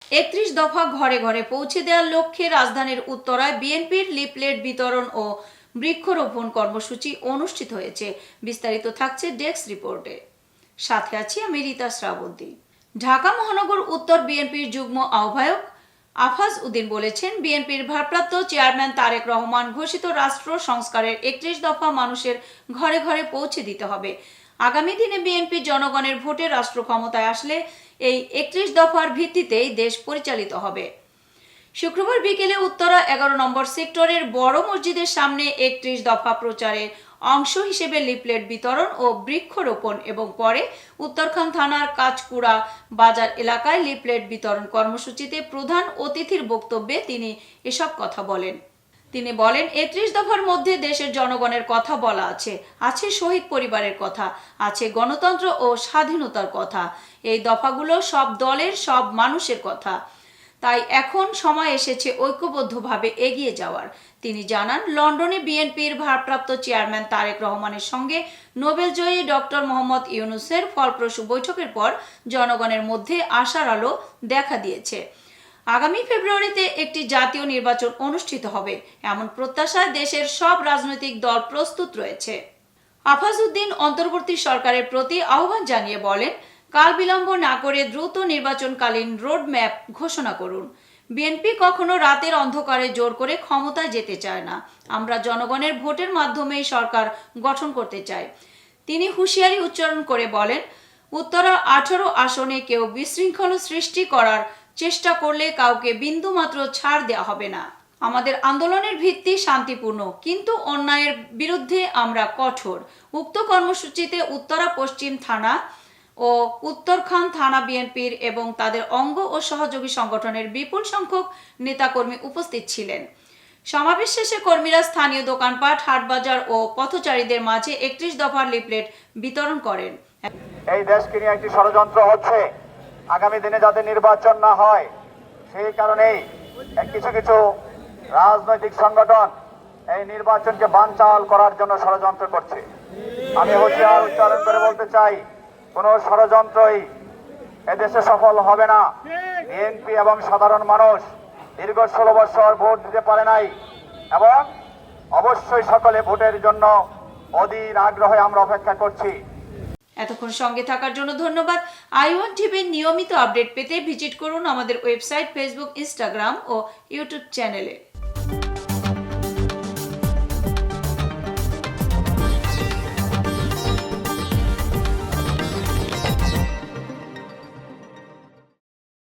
31 দফা ঘরে ঘরে পৌঁছে দেওয়ার লক্ষ্যে রাজধানীর উত্তরায় বিএনপির লিফলেট বিতরণ ও বৃক্ষরোপণ কর্মসূচি অনুষ্ঠিত হয়েছে। বিস্তারিত থাকছে ডেস্ক রিপোর্টে। সাথে আছি আমি রীতা শ্রাবন্তী। ঢাকা মহানগর উত্তর বিএনপির যুগ্ম আহ্বায়ক আফাজ উদ্দিন বলেছেন, বিএনপির ভারপ্রাপ্ত চেয়ারম্যান তারেক রহমান ঘোষিত রাষ্ট্র সংস্কারের 31 দফা মানুষের ঘরে ঘরে পৌঁছে দিতে হবে। আগামী দিনে বিএনপি জনগণের ভোটে রাষ্ট্র ক্ষমতায় আসলে এই 31 দফার ভিত্তিতেই দেশ পরিচালিত হবে। শুক্রবার বিকেলে উত্তরা 11 নম্বর সেক্টরের বড় মসজিদের সামনে 31 দফা প্রচারের অংশ হিসেবে লিফলেট বিতরণ ও বৃক্ষরোপণ এবং পরে উত্তরখান থানার কাঁচকুড়া বাজার এলাকায় লিফলেট বিতরণ কর্মসূচিতে প্রধান অতিথির বক্তব্যে তিনি এসব কথা বলেন। তিনি বলেন, 31 দফার মধ্যে দেশের জনগণের কথা বলা আছে, আছে শহীদ পরিবারের কথা, আছে গণতন্ত্র ও স্বাধীনতার কথা। এই দফাগুলো সব দলের, সব মানুষের কথা। তাই এখন সময় এসেছে ঐক্যবদ্ধভাবে এগিয়ে যাওয়ার। তিনি জানান, লন্ডনে বিএনপির ভারপ্রাপ্ত চেয়ারম্যান তারেক রহমানের সঙ্গে নোবেলজয়ী ডক্টর মোহাম্মদ ইউনূসের ফলপ্রসূ বৈঠকের পর জনগণের মধ্যে আশার আলো দেখা দিয়েছে। আগামী ফেব্রুয়ারিতে একটি জাতীয় নির্বাচন অনুষ্ঠিত হবে, এমন প্রত্যাশায় দেশের সব রাজনৈতিক দল প্রস্তুত রয়েছে। আফাজ উদ্দিন অন্তর্বর্তী সরকারের প্রতি আহ্বান জানিয়ে বলেন, কাল বিলম্ব না করে দ্রুত নির্বাচনকালীন রোড ম্যাপ ঘোষণা করুন। বিএনপি কখনো রাতের অন্ধকারে জোর করে ক্ষমতায় যেতে চায় না। আমরা জনগণের ভোটের মাধ্যমেই সরকার গঠন করতে চাই। তিনি হুঁশিয়ারি উচ্চারণ করে বলেন, উত্তরা 18 আসনে কেউ বিশৃঙ্খলা সৃষ্টি করার চেষ্টা করলে কাউকে বিন্দুমাত্র ছাড় দেওয়া হবে না। আমাদের আন্দোলনের ভিত্তি শান্তিপূর্ণ, কিন্তু অন্যায়ের বিরুদ্ধে আমরা কঠোর। উক্ত কর্মসূচিতে উত্তরা পশ্চিম থানা ও উত্তরখান থানা বিএনপির এবং তাদের অঙ্গ ও সহযোগী সংগঠনের বিপুল সংখ্যক নেতাকর্মী উপস্থিত ছিলেন। সমাবেশ শেষে কর্মীরা স্থানীয় দোকানপাট, হাটবাজার ও পথচারীদের মাঝে 31 দফার লিফলেট বিতরণ করেন। এই দেশকে নিয়ে একটি ষড়যন্ত্র হচ্ছে, আগামী দিনে যাতে নির্বাচন না হয় সেই কারণেই কিছু কিছু রাজনৈতিক সংগঠন এই নির্বাচনকে বানচাল করার জন্য ষড়যন্ত্র করছে। আমি হুঁশিয়ার উচ্চারণ করে বলতে চাই, কোন ষড়যন্ত্রই এদেশে সফল হবে না। বিএনপি এবং সাধারণ মানুষ দীর্ঘ 16 বছর ভোট দিতে পারে নাই এবং অবশ্যই সকলে ভোটের জন্য অধীর আগ্রহে আমরা অপেক্ষা করছি। এতক্ষণ সঙ্গে থাকার জন্য ধন্যবাদ। আই1 টিভির নিয়মিত আপডেট পেতে ভিজিট করুন আমাদের ওয়েবসাইট, ফেসবুক, ইনস্টাগ্রাম ও ইউটিউব চ্যানেলে।